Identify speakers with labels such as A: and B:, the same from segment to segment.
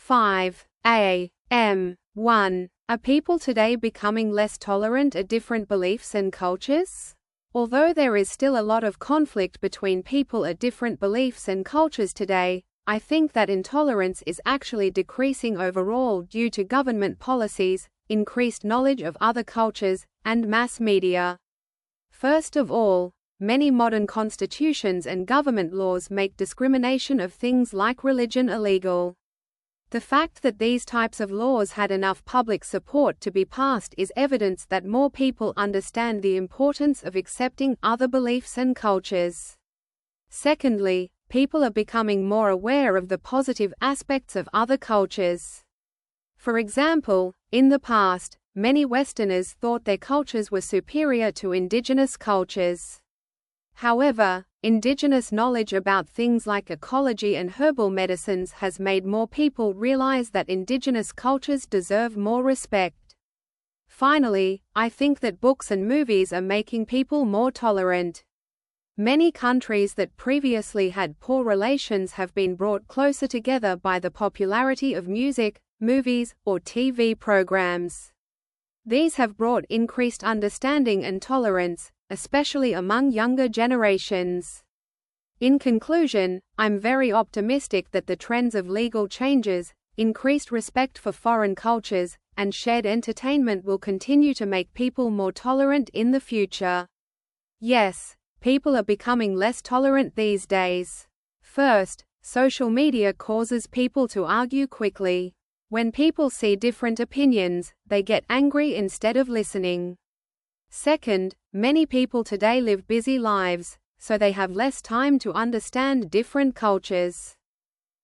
A: 1. Are people today becoming less tolerant of different beliefs and cultures? Although there is still a lot of conflict between people of different beliefs and cultures today, I think that intolerance is actually decreasing overall due to government policies, increased knowledge of other cultures, and mass media. First of all, many modern constitutions and government laws make discrimination of things like religion illegal. The fact that these types of laws had enough public support to be passed is evidence that more people understand the importance of accepting other beliefs and cultures. Secondly, people are becoming more aware of the positive aspects of other cultures. For example, in the past, many Westerners thought their cultures were superior to indigenous cultures. However, indigenous knowledge about things like ecology and herbal medicines has made more people realize that indigenous cultures deserve more respect. Finally, I think that books and movies are making people more tolerant. Many countries that previously had poor relations have been brought closer together by the popularity of music, movies, or TV programs. These have brought increased understanding and tolerance, especially among younger generations. In conclusion, I'm very optimistic that the trends of legal changes, increased respect for foreign cultures, and shared entertainment will continue to make people more tolerant in the future. Yes, people are becoming less tolerant these days. First, social media causes people to argue quickly. When people see different opinions, they get angry instead of listening. Second, many people today live busy lives, so they have less time to understand different cultures.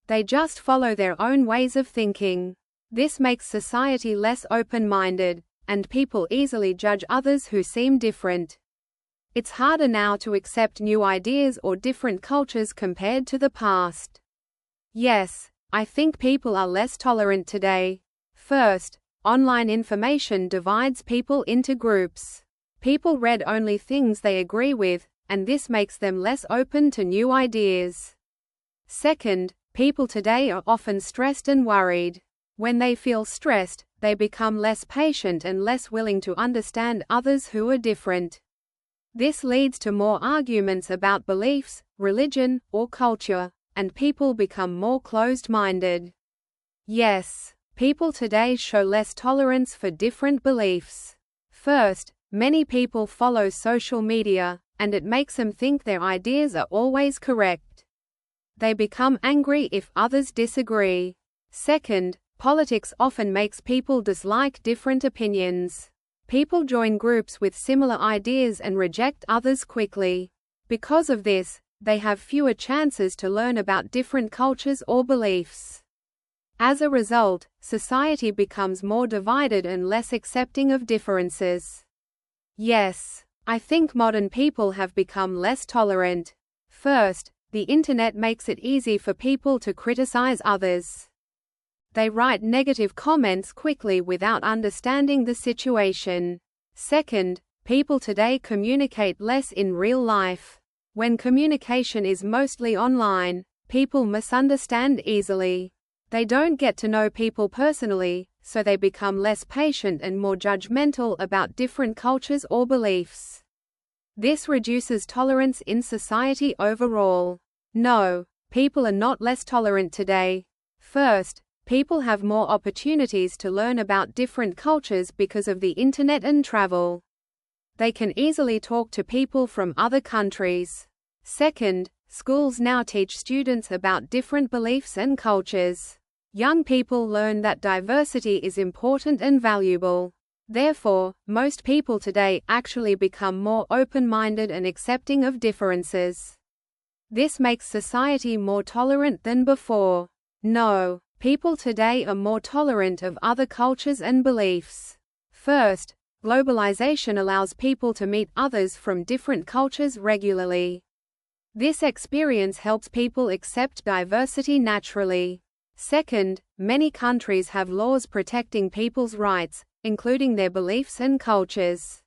A: They just follow their own ways of thinking. This makes society less open-minded, and people easily judge others who seem different. It's harder now to accept new ideas or different cultures compared to the past. Yes, I think people are less tolerant today. First, online information divides people into groups. People read only things they agree with, and this makes them less open to new ideas. Second, people today are often stressed and worried. When they feel stressed, they become less patient and less willing to understand others who are different. This leads to more arguments about beliefs, religion, or culture, and people become more closed-minded. Yes, people today show less tolerance for different beliefs. First, many people follow social media, and it makes them think their ideas are always correct. They become angry if others disagree. Second, politics often makes people dislike different opinions. People join groups with similar ideas and reject others quickly. Because of this, they have fewer chances to learn about different cultures or beliefs. As a result, society becomes more divided and less accepting of differences. Yes, I think modern people have become less tolerant. First, the internet makes it easy for people to criticize others. They write negative comments quickly without understanding the situation. Second, people today communicate less in real life. When communication is mostly online, people misunderstand easily. They don't get to know people personally, so they become less patient and more judgmental about different cultures or beliefs. This reduces tolerance in society overall. No, people are not less tolerant today. First, people have more opportunities to learn about different cultures because of the internet and travel. They can easily talk to people from other countries. Second, schools now teach students about different beliefs and cultures. Young people learn that diversity is important and valuable. Therefore, most people today actually become more open-minded and accepting of differences. This makes society more tolerant than before. No, people today are more tolerant of other cultures and beliefs. First, globalization allows people to meet others from different cultures regularly. This experience helps people accept diversity naturally. Second, many countries have laws protecting people's rights, including their beliefs and cultures.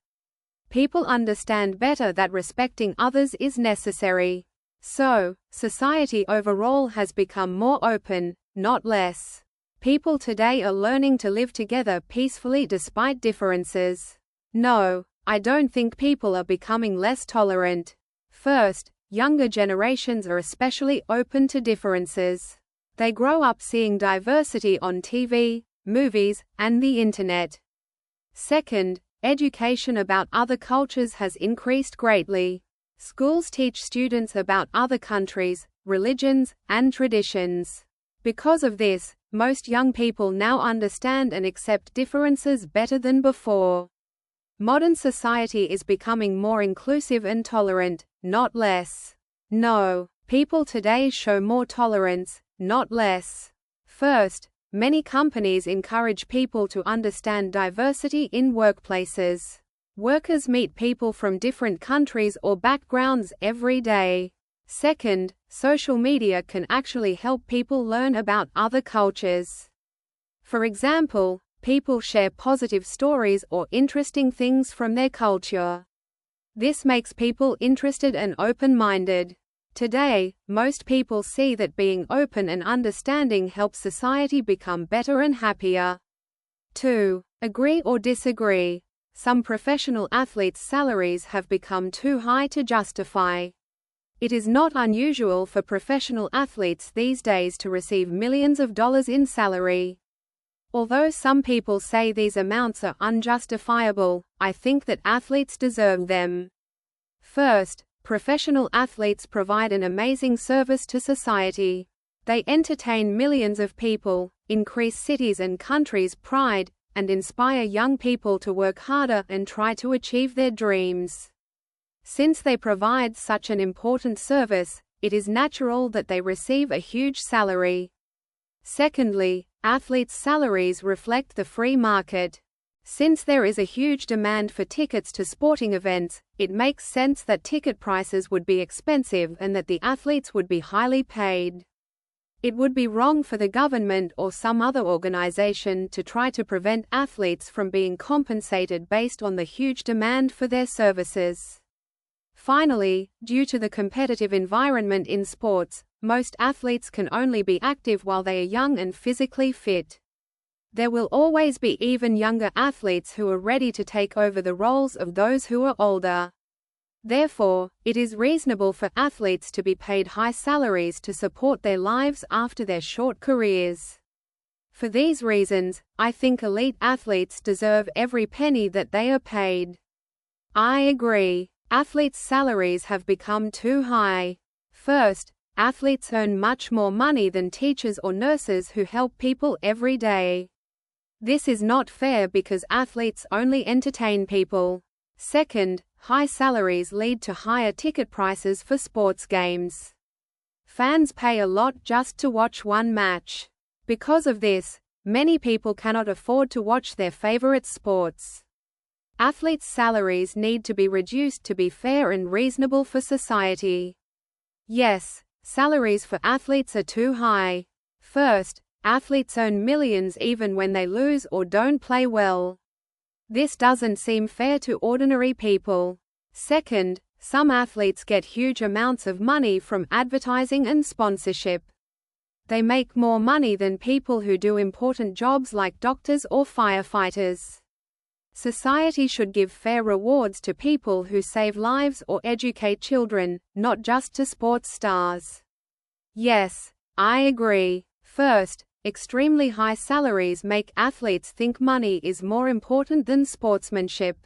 A: People understand better that respecting others is necessary. So, society overall has become more open, not less. People today are learning to live together peacefully despite differences. No, I don't think people are becoming less tolerant. First, younger generations are especially open to differences. They grow up seeing diversity on TV, movies, and the internet. Second, education about other cultures has increased greatly. Schools teach students about other countries, religions, and traditions. Because of this, most young people now understand and accept differences better than before. Modern society is becoming more inclusive and tolerant, not less. No, people today show more tolerance, not less. First, many companies encourage people to understand diversity in workplaces. Workers meet people from different countries or backgrounds every day. Second, social media can actually help people learn about other cultures. For example, people share positive stories or interesting things from their culture. This makes people interested and open-minded. Today, most people see that being open and understanding helps society become better and happier. 2. Agree or disagree. Some professional athletes' salaries have become too high to justify. It is not unusual for professional athletes these days to receive millions of dollars in salary. Although some people say these amounts are unjustifiable, I think that athletes deserve them. First, professional athletes provide an amazing service to society. They entertain millions of people, increase cities' and countries' pride, and inspire young people to work harder and try to achieve their dreams. Since they provide such an important service, it is natural that they receive a huge salary. Secondly, athletes' salaries reflect the free market. Since there is a huge demand for tickets to sporting events, it makes sense that ticket prices would be expensive and that the athletes would be highly paid. It would be wrong for the government or some other organization to try to prevent athletes from being compensated based on the huge demand for their services. Finally, due to the competitive environment in sports, most athletes can only be active while they are young and physically fit. There will always be even younger athletes who are ready to take over the roles of those who are older. Therefore, it is reasonable for athletes to be paid high salaries to support their lives after their short careers. For these reasons, I think elite athletes deserve every penny that they are paid. I agree. Athletes' salaries have become too high. First, athletes earn much more money than teachers or nurses who help people every day. This is not fair because athletes only entertain people. Second, high salaries lead to higher ticket prices for sports games. Fans pay a lot just to watch one match. Because of this, many people cannot afford to watch their favorite sports. Athletes' salaries need to be reduced to be fair and reasonable for society. Yes, salaries for athletes are too high. First, athletes earn millions even when they lose or don't play well. This doesn't seem fair to ordinary people. Second, some athletes get huge amounts of money from advertising and sponsorship. They make more money than people who do important jobs like doctors or firefighters. Society should give fair rewards to people who save lives or educate children, not just to sports stars. Yes, I agree. First, extremely high salaries make athletes think money is more important than sportsmanship.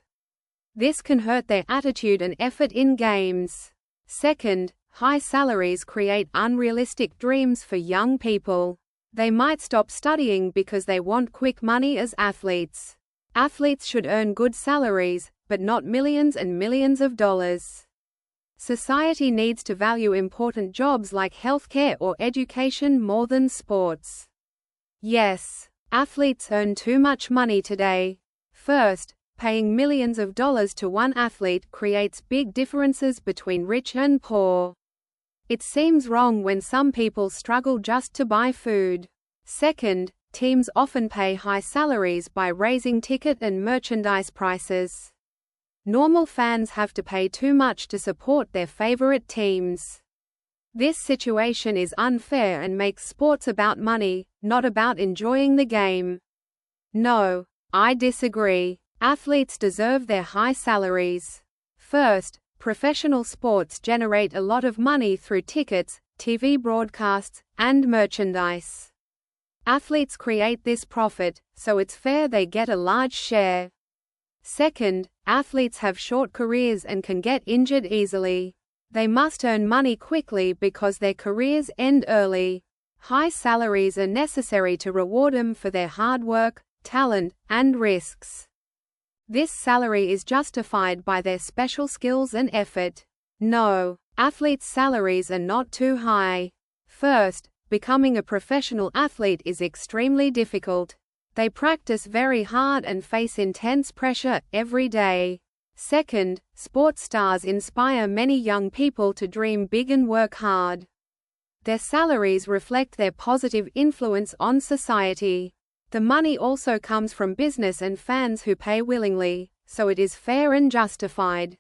A: This can hurt their attitude and effort in games. Second, high salaries create unrealistic dreams for young people. They might stop studying because they want quick money as athletes. Athletes should earn good salaries, but not millions and millions of dollars. Society needs to value important jobs like healthcare or education more than sports. Yes, athletes earn too much money today. First, paying millions of dollars to one athlete creates big differences between rich and poor. It seems wrong when some people struggle just to buy food. Second, teams often pay high salaries by raising ticket and merchandise prices. Normal fans have to pay too much to support their favorite teams. This situation is unfair and makes sports about money, not about enjoying the game. No, I disagree. Athletes deserve their high salaries. First, professional sports generate a lot of money through tickets, TV broadcasts, and merchandise. Athletes create this profit, so it's fair they get a large share. Second, athletes have short careers and can get injured easily. They must earn money quickly because their careers end early. High salaries are necessary to reward them for their hard work, talent, and risks. This salary is justified by their special skills and effort. No, athletes' salaries are not too high. First, becoming a professional athlete is extremely difficult. They practice very hard and face intense pressure every day. Second, sports stars inspire many young people to dream big and work hard. Their salaries reflect their positive influence on society. The money also comes from business and fans who pay willingly, so it is fair and justified.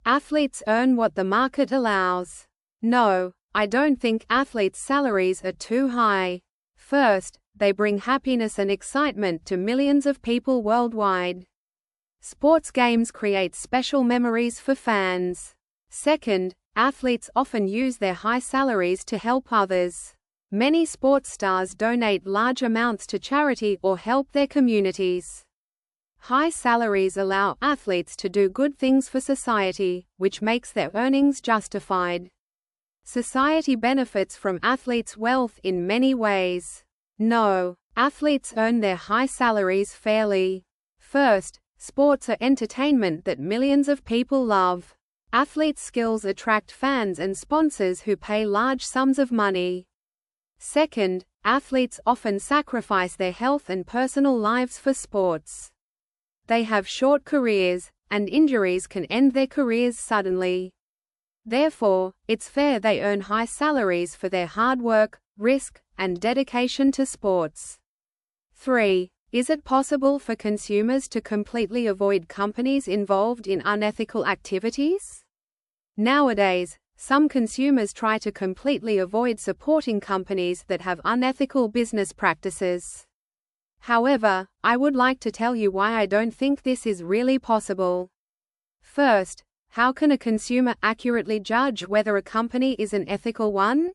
A: Athletes earn what the market allows. No, I don't think athletes' salaries are too high. First, they bring happiness and excitement to millions of people worldwide. Sports games create special memories for fans. Second, athletes often use their high salaries to help others. Many sports stars donate large amounts to charity or help their communities. High salaries allow athletes to do good things for society, which makes their earnings justified. Society benefits from athletes' wealth in many ways. No, athletes earn their high salaries fairly. First, sports are entertainment that millions of people love. Athletes' skills attract fans and sponsors who pay large sums of money. Second, athletes often sacrifice their health and personal lives for sports. They have short careers, and injuries can end their careers suddenly. Therefore, it's fair they earn high salaries for their hard work, risk, and dedication to sports. 3. Is it possible for consumers to completely avoid companies involved in unethical activities? Nowadays, some consumers try to completely avoid supporting companies that have unethical business practices. However, I would like to tell you why I don't think this is really possible. First, how can a consumer accurately judge whether a company is an ethical one?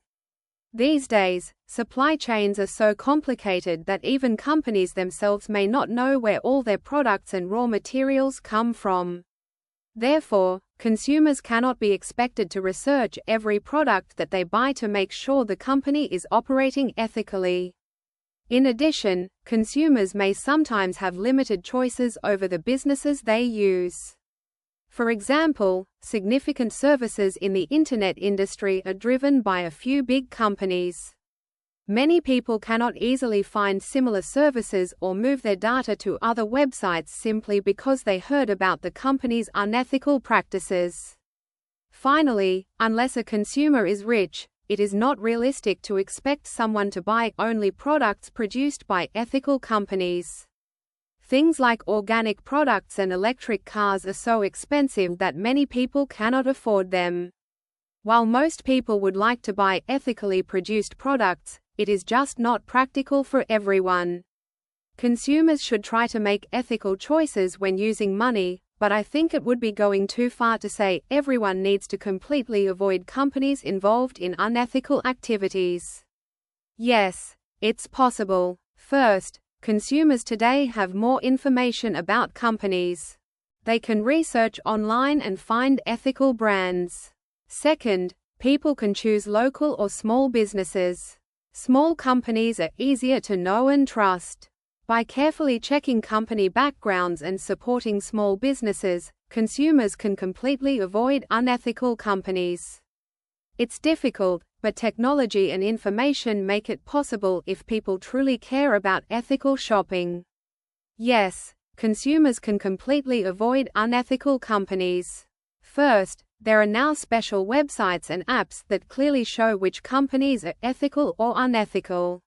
A: These days, supply chains are so complicated that even companies themselves may not know where all their products and raw materials come from. Therefore, consumers cannot be expected to research every product that they buy to make sure the company is operating ethically. In addition, consumers may sometimes have limited choices over the businesses they use. For example, significant services in the internet industry are driven by a few big companies. Many people cannot easily find similar services or move their data to other websites simply because they heard about the company's unethical practices. Finally, unless a consumer is rich, it is not realistic to expect someone to buy only products produced by ethical companies. Things like organic products and electric cars are so expensive that many people cannot afford them. While most people would like to buy ethically produced products, it is just not practical for everyone. Consumers should try to make ethical choices when using money, but I think it would be going too far to say everyone needs to completely avoid companies involved in unethical activities. Yes, it's possible. First, consumers today have more information about companies. They can research online and find ethical brands. Second, people can choose local or small businesses. Small companies are easier to know and trust. By carefully checking company backgrounds and supporting small businesses, consumers can completely avoid unethical companies. It's difficult, but technology and information make it possible if people truly care about ethical shopping. Yes, consumers can completely avoid unethical companies. First, there are now special websites and apps that clearly show which companies are ethical or unethical.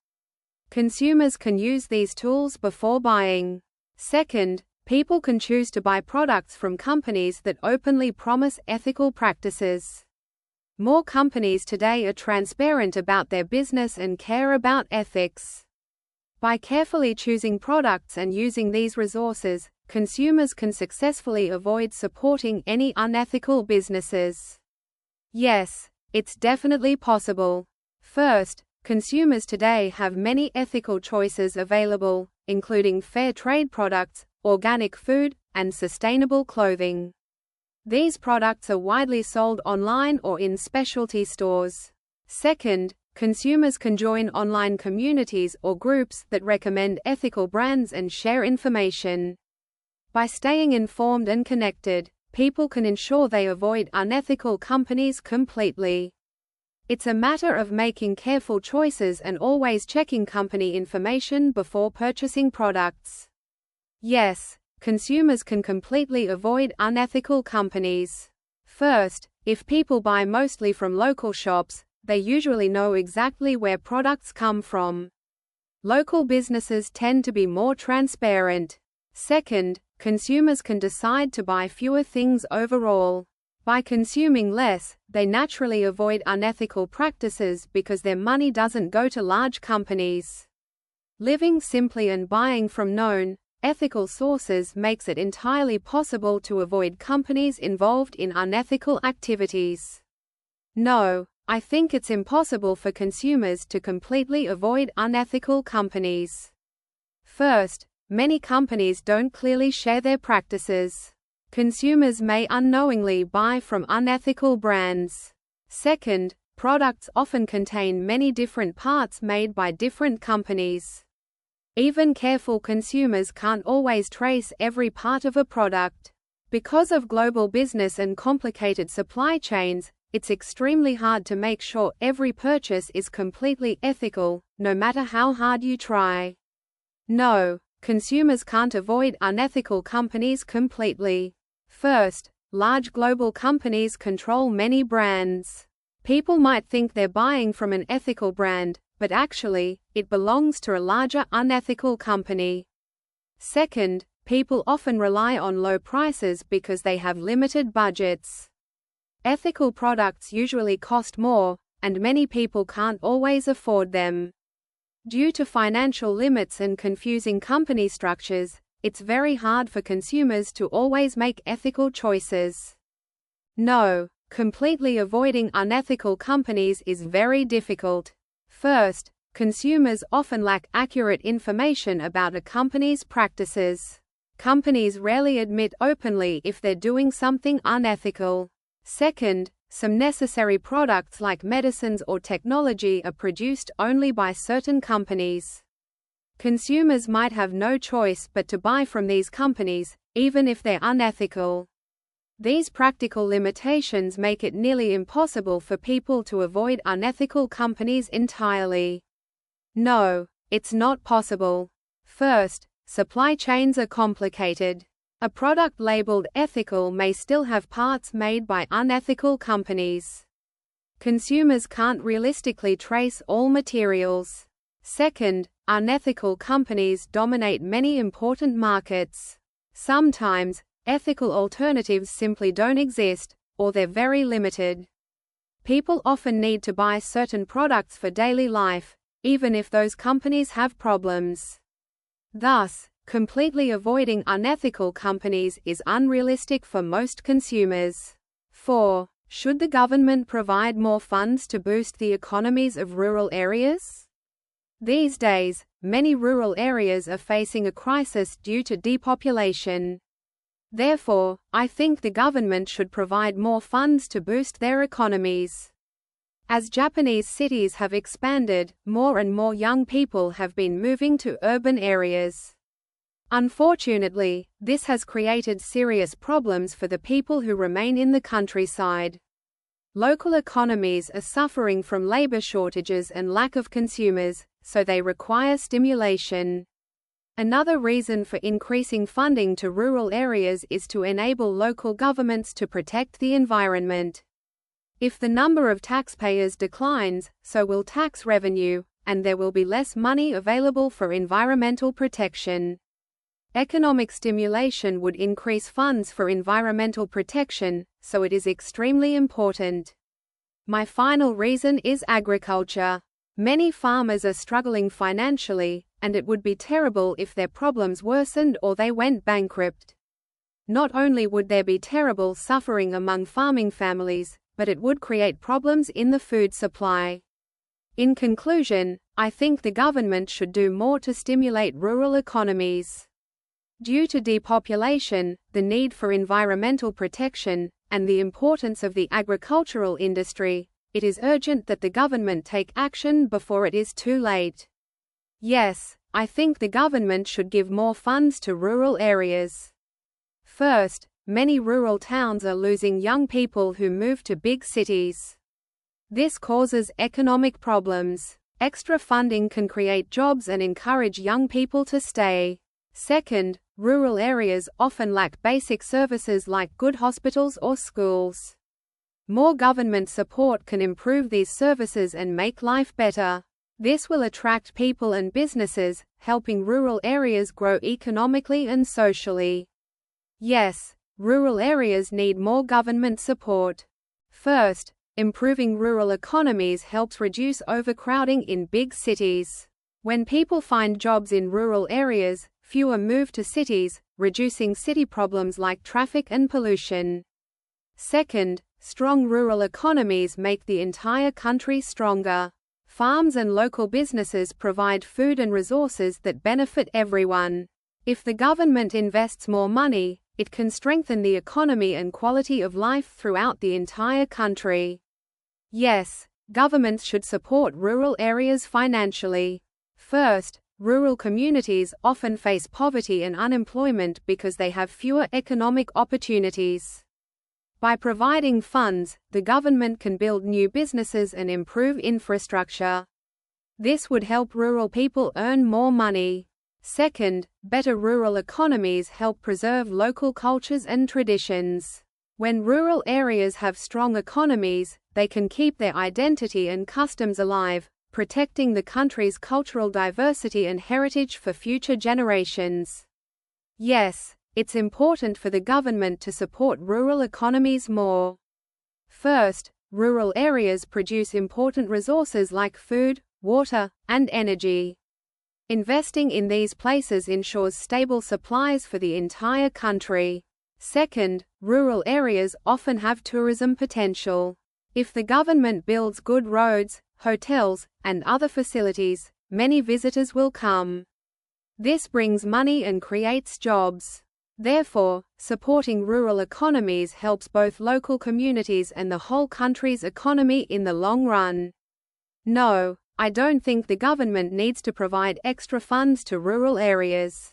A: Consumers can use these tools before buying. Second, people can choose to buy products from companies that openly promise ethical practices. More companies today are transparent about their business and care about ethics. By carefully choosing products and using these resources, consumers can successfully avoid supporting any unethical businesses. Yes, it's definitely possible. First, consumers today have many ethical choices available, including fair trade products, organic food, and sustainable clothing. These products are widely sold online or in specialty stores. Second, consumers can join online communities or groups that recommend ethical brands and share information. By staying informed and connected, people can ensure they avoid unethical companies completely. It's a matter of making careful choices and always checking company information before purchasing products. Yes, consumers can completely avoid unethical companies. First, if people buy mostly from local shops, they usually know exactly where products come from. Local businesses tend to be more transparent. Second, consumers can decide to buy fewer things overall. By consuming less, they naturally avoid unethical practices because their money doesn't go to large companies. Living simply and buying from known, ethical sources makes it entirely possible to avoid companies involved in unethical activities. No, I think it's impossible for consumers to completely avoid unethical companies. First, many companies don't clearly share their practices. Consumers may unknowingly buy from unethical brands. Second, products often contain many different parts made by different companies. Even careful consumers can't always trace every part of a product. Because of global business and complicated supply chains, it's extremely hard to make sure every purchase is completely ethical, no matter how hard you try. No, consumers can't avoid unethical companies completely. First, large global companies control many brands. People might think they're buying from an ethical brand, but actually, it belongs to a larger unethical company. Second, people often rely on low prices because they have limited budgets. Ethical products usually cost more, and many people can't always afford them. Due to financial limits and confusing company structures, it's very hard for consumers to always make ethical choices. No, completely avoiding unethical companies is very difficult. First, consumers often lack accurate information about a company's practices. Companies rarely admit openly if they're doing something unethical. Second, some necessary products like medicines or technology are produced only by certain companies. Consumers might have no choice but to buy from these companies, even if they're unethical. These practical limitations make it nearly impossible for people to avoid unethical companies entirely. No, it's not possible. First, supply chains are complicated. A product labeled ethical may still have parts made by unethical companies. Consumers can't realistically trace all materials. Second, unethical companies dominate many important markets. Sometimes, ethical alternatives simply don't exist, or they're very limited. People often need to buy certain products for daily life, even if those companies have problems. Thus, completely avoiding unethical companies is unrealistic for most consumers. 4. Should the government provide more funds to boost the economies of rural areas? These days, many rural areas are facing a crisis due to depopulation. Therefore, I think the government should provide more funds to boost their economies. As Japanese cities have expanded, more and more young people have been moving to urban areas. Unfortunately, this has created serious problems for the people who remain in the countryside. Local economies are suffering from labor shortages and lack of consumers, so they require stimulation. Another reason for increasing funding to rural areas is to enable local governments to protect the environment. If the number of taxpayers declines, so will tax revenue, and there will be less money available for environmental protection. Economic stimulation would increase funds for environmental protection, so it is extremely important. My final reason is agriculture. Many farmers are struggling financially, and it would be terrible if their problems worsened or they went bankrupt. Not only would there be terrible suffering among farming families, but it would create problems in the food supply. In conclusion, I think the government should do more to stimulate rural economies. Due to depopulation, the need for environmental protection, and the importance of the agricultural industry, it is urgent that the government take action before it is too late. Yes, I think the government should give more funds to rural areas. First, many rural towns are losing young people who move to big cities. This causes economic problems. Extra funding can create jobs and encourage young people to stay. Second, rural areas often lack basic services like good hospitals or schools. More government support can improve these services and make life better. This will attract people and businesses, helping rural areas grow economically and socially. Yes, rural areas need more government support. First, improving rural economies helps reduce overcrowding in big cities. When people find jobs in rural areas, fewer move to cities, reducing city problems like traffic and pollution. Second, strong rural economies make the entire country stronger. Farms and local businesses provide food and resources that benefit everyone. If the government invests more money, it can strengthen the economy and quality of life throughout the entire country. Yes, governments should support rural areas financially. First, rural communities often face poverty and unemployment because they have fewer economic opportunities. By providing funds, the government can build new businesses and improve infrastructure. This would help rural people earn more money. Second, better rural economies help preserve local cultures and traditions. When rural areas have strong economies, they can keep their identity and customs alive, protecting the country's cultural diversity and heritage for future generations. Yes, it's important for the government to support rural economies more. First, rural areas produce important resources like food, water, and energy. Investing in these places ensures stable supplies for the entire country. Second, rural areas often have tourism potential. If the government builds good roads, hotels, and other facilities, many visitors will come. This brings money and creates jobs. Therefore, supporting rural economies helps both local communities and the whole country's economy in the long run. No, I don't think the government needs to provide extra funds to rural areas.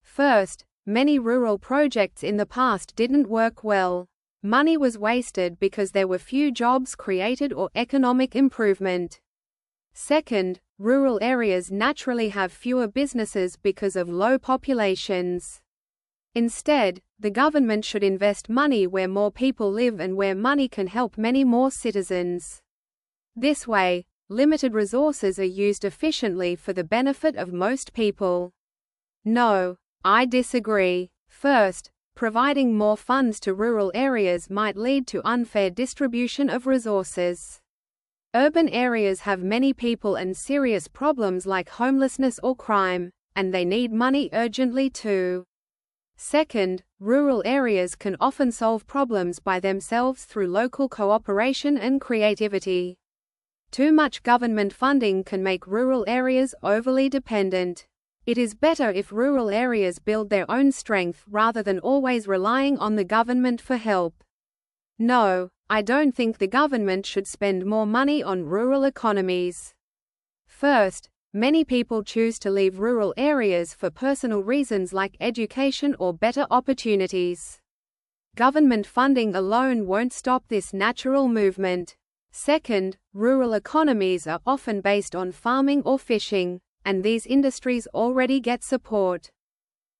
A: First, many rural projects in the past didn't work well. Money was wasted because there were few jobs created or economic improvement. Second, rural areas naturally have fewer businesses because of low populations. Instead, the government should invest money where more people live and where money can help many more citizens. This way, limited resources are used efficiently for the benefit of most people. No, I disagree. First, providing more funds to rural areas might lead to unfair distribution of resources. Urban areas have many people and serious problems like homelessness or crime, and they need money urgently too. Second, rural areas can often solve problems by themselves through local cooperation and creativity. Too much government funding can make rural areas overly dependent. It is better if rural areas build their own strength rather than always relying on the government for help. No, I don't think the government should spend more money on rural economies. First, many people choose to leave rural areas for personal reasons like education or better opportunities. Government funding alone won't stop this natural movement. Second, rural economies are often based on farming or fishing, and these industries already get support.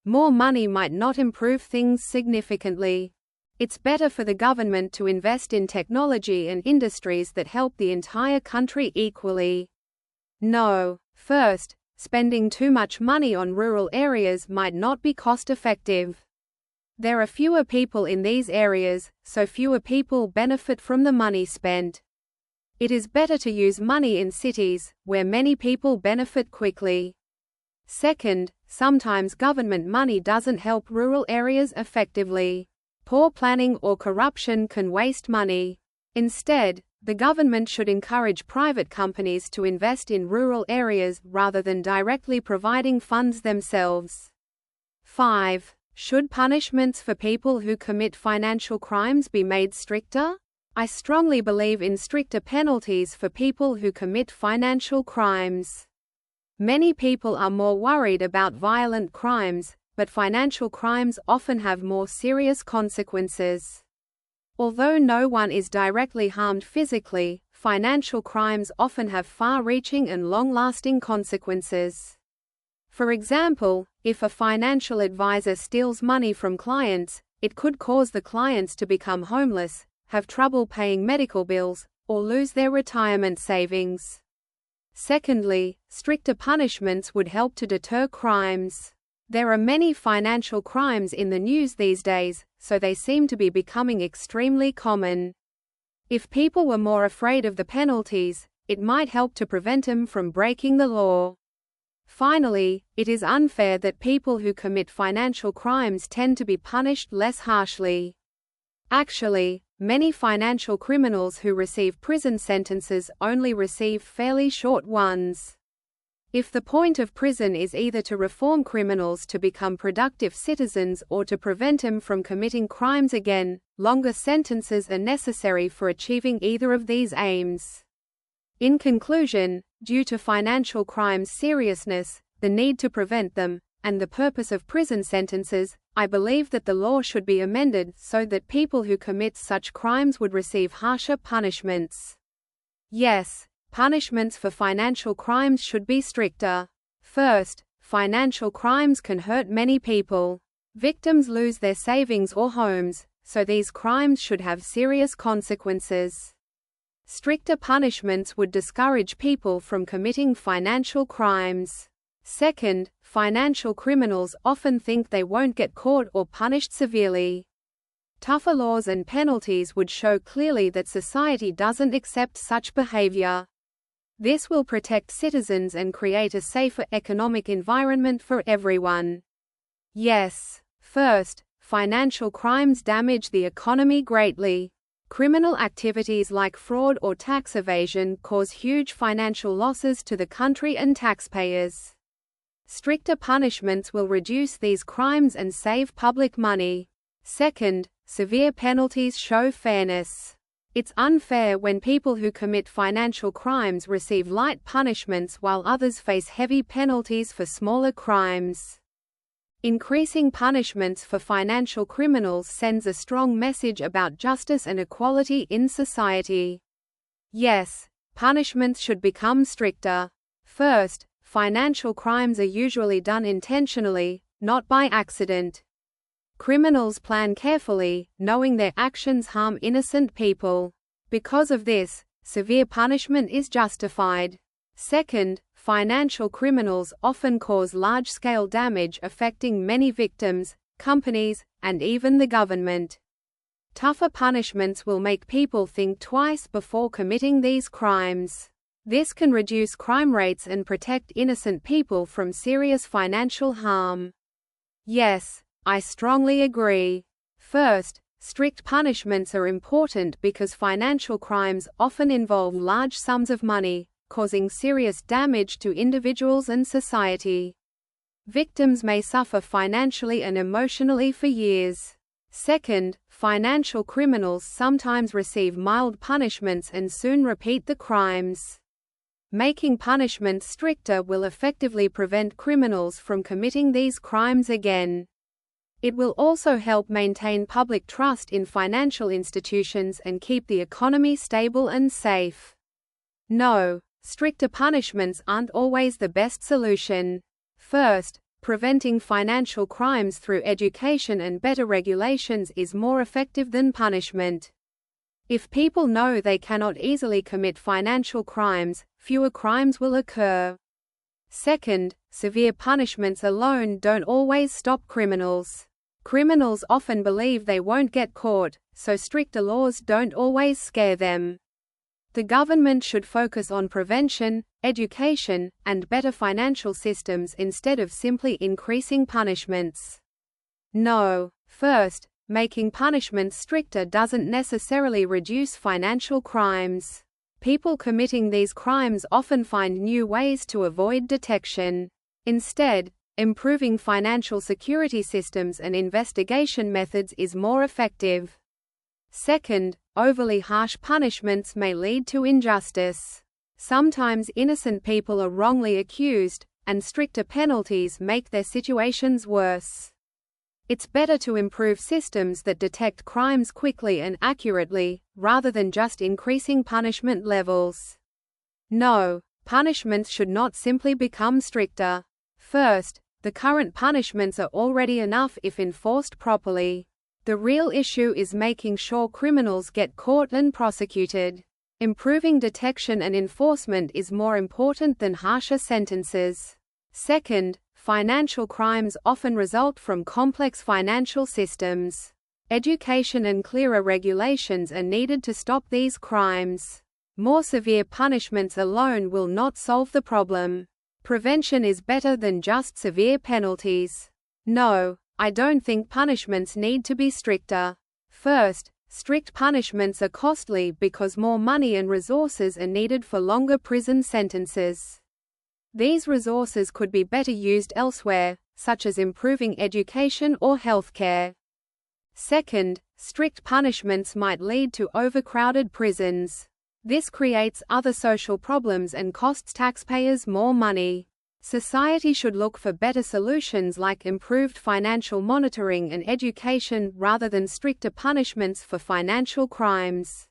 A: More money might not improve things significantly. It's better for the government to invest in technology and industries that help the entire country equally. No. First, spending too much money on rural areas might not be cost-effective. There are fewer people in these areas, so fewer people benefit from the money spent. It is better to use money in cities, where many people benefit quickly. Second, sometimes government money doesn't help rural areas effectively. Poor planning or corruption can waste money. Instead, the government should encourage private companies to invest in rural areas rather than directly providing funds themselves. 5. Should punishments for people who commit financial crimes be made stricter? I strongly believe in stricter penalties for people who commit financial crimes. Many people are more worried about violent crimes, but financial crimes often have more serious consequences. Although no one is directly harmed physically, financial crimes often have far-reaching and long-lasting consequences. For example, if a financial advisor steals money from clients, it could cause the clients to become homeless, have trouble paying medical bills, or lose their retirement savings. Secondly, stricter punishments would help to deter crimes. There are many financial crimes in the news these days, so they seem to be becoming extremely common. If people were more afraid of the penalties, it might help to prevent them from breaking the law. Finally, it is unfair that people who commit financial crimes tend to be punished less harshly. Actually, many financial criminals who receive prison sentences only receive fairly short ones. If the point of prison is either to reform criminals to become productive citizens or to prevent them from committing crimes again, longer sentences are necessary for achieving either of these aims. In conclusion, due to financial crimes' seriousness, the need to prevent them, and the purpose of prison sentences, I believe that the law should be amended so that people who commit such crimes would receive harsher punishments. Yes, punishments for financial crimes should be stricter. First, financial crimes can hurt many people. Victims lose their savings or homes, so these crimes should have serious consequences. Stricter punishments would discourage people from committing financial crimes. Second, financial criminals often think they won't get caught or punished severely. Tougher laws and penalties would show clearly that society doesn't accept such behavior. This will protect citizens and create a safer economic environment for everyone. Yes. First, financial crimes damage the economy greatly. Criminal activities like fraud or tax evasion cause huge financial losses to the country and taxpayers. Stricter punishments will reduce these crimes and save public money. Second, severe penalties show fairness. It's unfair when people who commit financial crimes receive light punishments while others face heavy penalties for smaller crimes. Increasing punishments for financial criminals sends a strong message about justice and equality in society. Yes, punishments should become stricter. First, financial crimes are usually done intentionally, not by accident. Criminals plan carefully, knowing their actions harm innocent people. Because of this, severe punishment is justified. Second, financial criminals often cause large-scale damage affecting many victims, companies, and even the government. Tougher punishments will make people think twice before committing these crimes. This can reduce crime rates and protect innocent people from serious financial harm. Yes, I strongly agree. First, strict punishments are important because financial crimes often involve large sums of money, causing serious damage to individuals and society. Victims may suffer financially and emotionally for years. Second, financial criminals sometimes receive mild punishments and soon repeat the crimes. Making punishments stricter will effectively prevent criminals from committing these crimes again. It will also help maintain public trust in financial institutions and keep the economy stable and safe. No, stricter punishments aren't always the best solution. First, preventing financial crimes through education and better regulations is more effective than punishment. If people know they cannot easily commit financial crimes, fewer crimes will occur. Second, severe punishments alone don't always stop criminals. Criminals often believe they won't get caught, so stricter laws don't always scare them. The government should focus on prevention, education, and better financial systems instead of simply increasing punishments. No. First, making punishments stricter doesn't necessarily reduce financial crimes. People committing these crimes often find new ways to avoid detection. Instead, improving financial security systems and investigation methods is more effective. Second, overly harsh punishments may lead to injustice. Sometimes innocent people are wrongly accused, and stricter penalties make their situations worse. It's better to improve systems that detect crimes quickly and accurately, rather than just increasing punishment levels. No, punishments should not simply become stricter. First, the current punishments are already enough if enforced properly. The real issue is making sure criminals get caught and prosecuted. Improving detection and enforcement is more important than harsher sentences. Second, financial crimes often result from complex financial systems. Education and clearer regulations are needed to stop these crimes. More severe punishments alone will not solve the problem. Prevention is better than just severe penalties. No, I don't think punishments need to be stricter. First, strict punishments are costly because more money and resources are needed for longer prison sentences. These resources could be better used elsewhere, such as improving education or healthcare. Second, strict punishments might lead to overcrowded prisons. This creates other social problems and costs taxpayers more money. Society should look for better solutions like improved financial monitoring and education rather than stricter punishments for financial crimes.